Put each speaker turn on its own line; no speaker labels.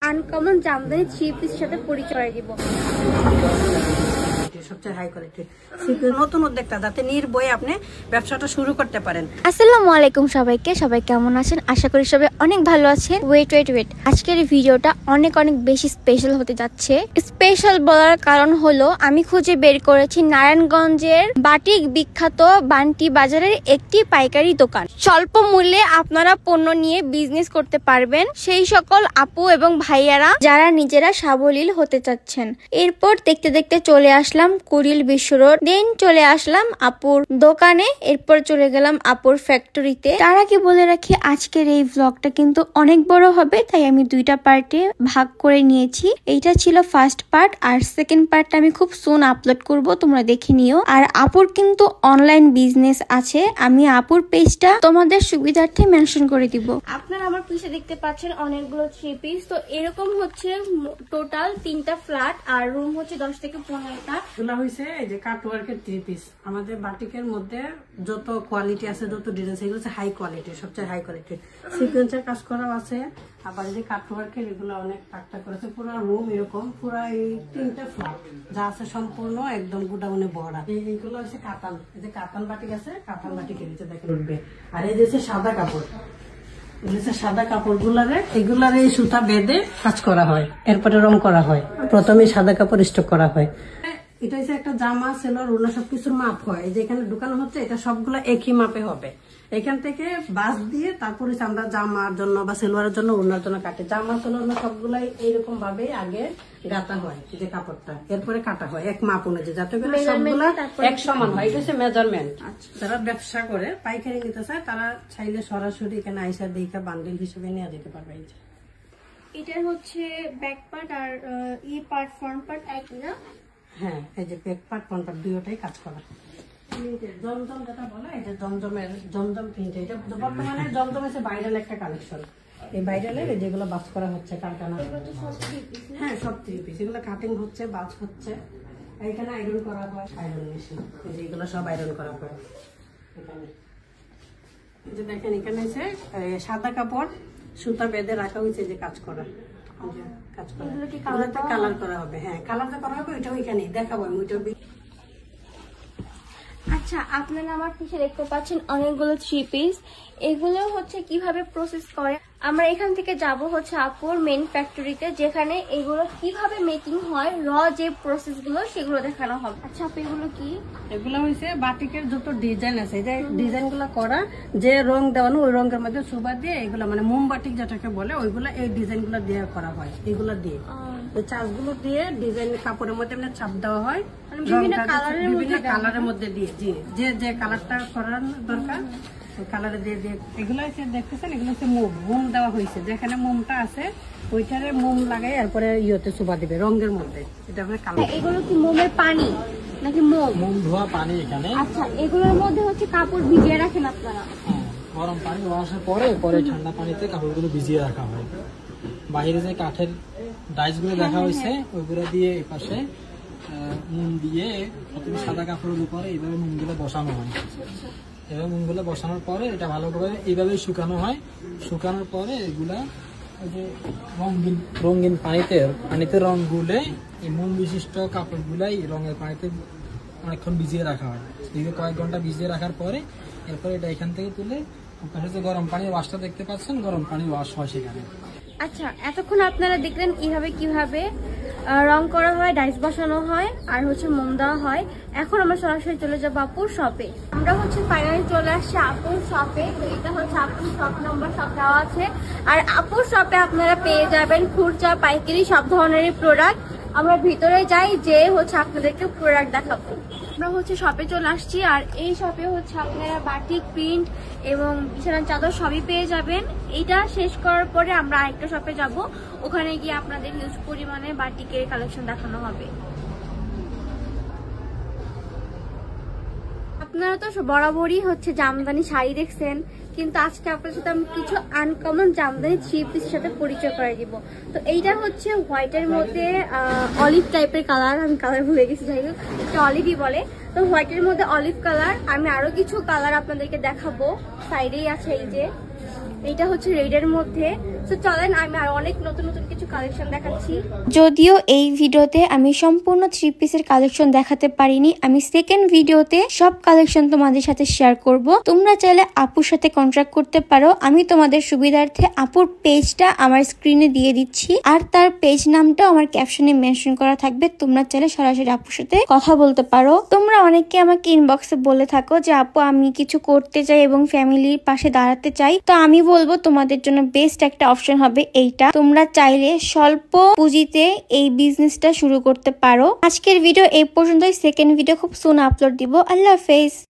Uncommon Jamdani three piece সাথে পরিচয় দিব।
সবচেয়ে হাই কোয়ালিটি নতুন উদ্যোক্তা যাতে নির্ভয়ে আপনি ব্যবসাটা শুরু করতে পারেন।
আসসালামু আলাইকুম সবাইকে, সবাই কেমন আছেন? আশা করি সবাই অনেক ভালো আছেন। ওয়েট আজকের এই ভিডিওটা অনেক বেশি স্পেশাল হতে যাচ্ছে। স্পেশাল বলার কারণ হলো আমি খুঁজে বের করেছি নারায়ণগঞ্জের বাটিক বিখ্যাত বান্টি বাজারের একটি পাইকারি দোকান। স্বল্প মূল্যে আপনারা পণ্য নিয়ে বিজনেস করতে পারবেন, সেই সকল আপু এবং ভাইয়ারা যারা নিজেরা সাবলীল হতে চাচ্ছেন। এরপর দেখতে দেখতে চলে আসলাম কুড়িল বিশ্ব রোড, দেন চলে আসলাম আপুর দোকানে, এরপর চলে গেলাম আপুর ফ্যাক্টরিতে। তার আগে বলে রাখি আজকের এই ব্লগটা কিন্তু অনেক বড় হবে, তাই আমি দুইটা পার্টে ভাগ করে নিয়েছি। এইটা ছিল ফার্স্ট পার্ট, আর সেকেন্ড পার্টটা আমি খুব সুন আপলোড করব, তোমরা দেখে নিও। আর আপুর কিন্তু অনলাইন বিজনেস আছে, আমি আপুর পেজটা তোমাদের সুবিধার্থে মেনশন করে দিব। আপনারা আমার পিছে দেখতে পাচ্ছেন অনেকগুলো থ্রি পিস। তো এরকম হচ্ছে টোটাল 3টা ফ্ল্যাট, আর রুম হচ্ছে 10 থেকে 15টা।
এগুলা হইছে এই যে কাটওয়ার্কের থ্রি পিস। আমাদের বাটিকের মধ্যে যত কোয়ালিটি আছে, যত ডিজাইন, সেগুলো হচ্ছে হাই কোয়ালিটি, সবচেয়ে হাই কোয়ালিটি। সিকোয়েন্সের কাজ করাও আছে, আবার এই যে কাটওয়ার্কের এগুলো অনেক টাকটা করেছে। পুরো রুম এরকম, পুরো এই 3টা ফ্ল্যাট যা আছে সম্পূর্ণ একদম গুডাউনে ভরা। এইগুলো হচ্ছে কাতান, এই যে কাতান বাটিক আছে, কাতান বাটিকের নিচে দেখেন উঠবে। আর এই যে হচ্ছে সাদা কাপড়, সাদা কাপড় এগুলারে সুতা বেঁধে কাজ করা হয়, এরপরে রং করা হয়। প্রথমে সাদা কাপড় স্টক করা হয়। এটা হচ্ছে একটা জামা সেলোয়ার ওনা সবকিছুর মাপ হয়, যেখানে দোকান হচ্ছে এটা সবগুলো একই মাপে হবে। এখান থেকে বাস দিয়ে তারপরে আমরা জামার জন্য বা সেলোয়ারের জন্য ওনার জন্য কাটে। জামা সেলোয়ার সবগুলাই এইরকম ভাবে আগে গাঁথা হয়, এই যে কাপড়টা, এরপরে কাটা হয় এক মাপ অনুযায়ী, যাতে করে সবগুলা এক সমান হয়। এটা হচ্ছে মেজারমেন্ট। যারা ব্যবসা করে পাইকারি নিতে চায় তারা চাইলে সরাসরি এখানে আইসা দেখা বান্ডিল হিসেবে নিয়ে যেতে পারবে।
এটা হচ্ছে ব্যাক পার্ট আর ই পার্ট ফ্রন্ট পার্ট একই না?
হ্যাঁ, এই যে ব্যাক পার্ট ফ্রন্ট পার্ট দুটোটাই কাজ করা। জমজম যেটা বলে, এই যে জমজম প্রিন্ট, এটা বর্তমানে জমজম হচ্ছে ভাইরাল একটা কালেকশন। এই ভাইরালের যেগুলো বাস করা হচ্ছে কারখানা, হ্যাঁ সব থ্রি পিস। এগুলো কাটিং হচ্ছে, বাস হচ্ছে, এখানে আয়রন করা হয়, আয়রন মেশিন, এগুলো সব আয়রন করা হয় এখানে। যে দেখেন এখানে হচ্ছে সাদা কাপড় সুতা বেঁধে রাখা হয়েছে, যে কাজ করা কালার করা হবে। হ্যাঁ, কালারটা করা হবে, ওইটাও এখানে দেখাবো আমি ওইটা।
আচ্ছা, আপনারা আমার পিছে দেখতে পাচ্ছেন অনেকগুলো থ্রি পিস। এগুলো হচ্ছে কিভাবে প্রসেস করে, আমরা এখান থেকে যাব হচ্ছে আপুর মেইন ফ্যাক্টরিতে, যেখানে এগুলো কিভাবে মেকিং হয়, র যে প্রসেস গুলো সেগুলো দেখানো হবে। আচ্ছা আপু, এগুলো কি?
এগুলো হয়েছে বাটিকের যত ডিজাইন আছে, যে ডিজাইন গুলা করা, যে রং দেওয়ানো ওই রঙের মধ্যে সুবা দিয়ে এগুলো মানে মোমবাটিক যেটাকে বলে, ওইগুলা এই ডিজাইন গুলা দিয়ে করা হয়। এগুলা দিয়ে ওই চাষগুলো দিয়ে ডিজাইন কাপড়ের মধ্যে এমনি চাপ দেওয়া হয়, বিভিন্ন কালারের মধ্যে দিয়ে, যে যে কালারটা করার দরকার কালারে দিয়ে দিয়ে। এগুলো হচ্ছে দেখতেছেন, এগুলো হচ্ছে মোম দেওয়া হয়েছে, যেখানে মোমটা আছে ওইটারে মোম লাগাই এরপরে ইয়েতে সুবা দিবে রঙের মধ্যে। এটা মানে কালার।
এগুলো কি মোমের পানি নাকি মোম ধোয়া পানি এখানে? আচ্ছা, এগুলোর মধ্যে হচ্ছে কাপড় ভিজিয়ে রাখেন আপনারা?
গরম পানি ওয়াশের পরে ঠান্ডা পানিতে কাপড়গুলো ভিজিয়ে রাখা হয়। বাইরে যে কাঠের ডাইসগুলো দেখা হয়েছে ওইগুলো দিয়ে এই পাশে মোম দিয়ে প্রথমে সাদা কাপড়ের উপরে এইভাবে মোমগুলো বসানো হয়। এবার মোমগুলো বসানোর পরে এটা ভালো করে এইভাবে শুকানো হয়। শুকানোর পরে এগুলা ওই যে রঙিন পানিতে রং গুলে এই মোম বিশিষ্ট কাপড়গুলাই রঙের পানিতে অনেকক্ষণ ভিজিয়ে রাখা হয়। এইভাবে কয়েক ঘন্টা ভিজিয়ে রাখার পরে এরপরে এটা এখান থেকে তুলে যে গরম পানির ওয়াশটা দেখতে পাচ্ছেন, গরম পানি ওয়াশ হয় সেখানে।
আচ্ছা, এতক্ষণ আপনারা দেখলেন কিভাবে রং করা হয়, ডাইস বসানো হয়, আর হচ্ছে মোম দেওয়া হয়। এখন আমরা সরাসরি চলে যাবো আপুর শপে। আমরা হচ্ছে ফাইনালি চলে আসছি আপুর শপে। তো এটা হচ্ছে আপুর শপ নম্বর, সব দেওয়া আছে। আর আপুর শপে আপনারা পেয়ে যাবেন খুচরা পাইকারি সব ধরনেরই প্রোডাক্ট। আমরা ভিতরে যাই, যে হচ্ছে আপনাদেরকে প্রোডাক্ট দেখাবো। আমরা হচ্ছে শপে চলে আসছি, আর এই শপে হচ্ছে আপনারা বাটিক প্রিন্ট এবং বিছানার চাদর সবই পেয়ে যাবেন। এইটা শেষ করার পরে আমরা আরেকটা শপে যাব, ওখানে গিয়ে আপনাদের হিউজ পরিমাণে বাটিকের কালেকশন দেখানো হবে। আপনারা তো বরাবরই হচ্ছে জামদানি শাড়ি দেখছেন, কিন্তু আজকে আপনার সাথে আমি কিছু আনকমন জামদানি থ্রি পিসের সাথে পরিচয় করে দিব। তো এইটা হচ্ছে হোয়াইটের মধ্যে অলিভ টাইপের কালার, আমি কালার ভুলে গেছি, যাই হোক এটা অলিভই বলে। তো হোয়াইটের মধ্যে অলিভ কালার, আমি আরো কিছু কালার আপনাদেরকে দেখাবো, সাইডেই আছে। এই যে এইটা হচ্ছে রেডের মধ্যে, তো চলেন আমি আর অনেক নতুন নতুন কিছু কালেকশন দেখাচ্ছি। যদিও এই ভিডিওতে আমি সম্পূর্ণ 3 পিসের কালেকশন দেখাতে পারিনি, আমি সেকেন্ড ভিডিওতে সব কালেকশন তোমাদের সাথে শেয়ার করব। তোমরা চাইলে আপুর সাথে কন্ট্যাক্ট করতে পারো, আমি তোমাদের সুবিধার্থে আপুর পেজটা আমার স্ক্রিনে দিয়ে দিচ্ছি, আর তার পেজ নামটাও আমার ক্যাপশনে মেনশন করা থাকবে। তোমরা চাইলে সরাসরি আপুর সাথে কথা বলতে পারো। তোমরা অনেকে আমাকে ইনবক্সে বলে থাকো যে আপু আমি কিছু করতে চাই এবং ফ্যামিলির পাশে দাঁড়াতে চাই, তো আমি বলবো তোমাদের জন্য বেস্ট একটা অপশন হবে এইটা। তোমরা চাইলে স্বল্প পুঁজিতে এই বিজনেসটা শুরু করতে পারো। আজকের ভিডিও এই পর্যন্তই, সেকেন্ড ভিডিও খুব সুন আপলোড দিব। আল্লাহ হাফেজ।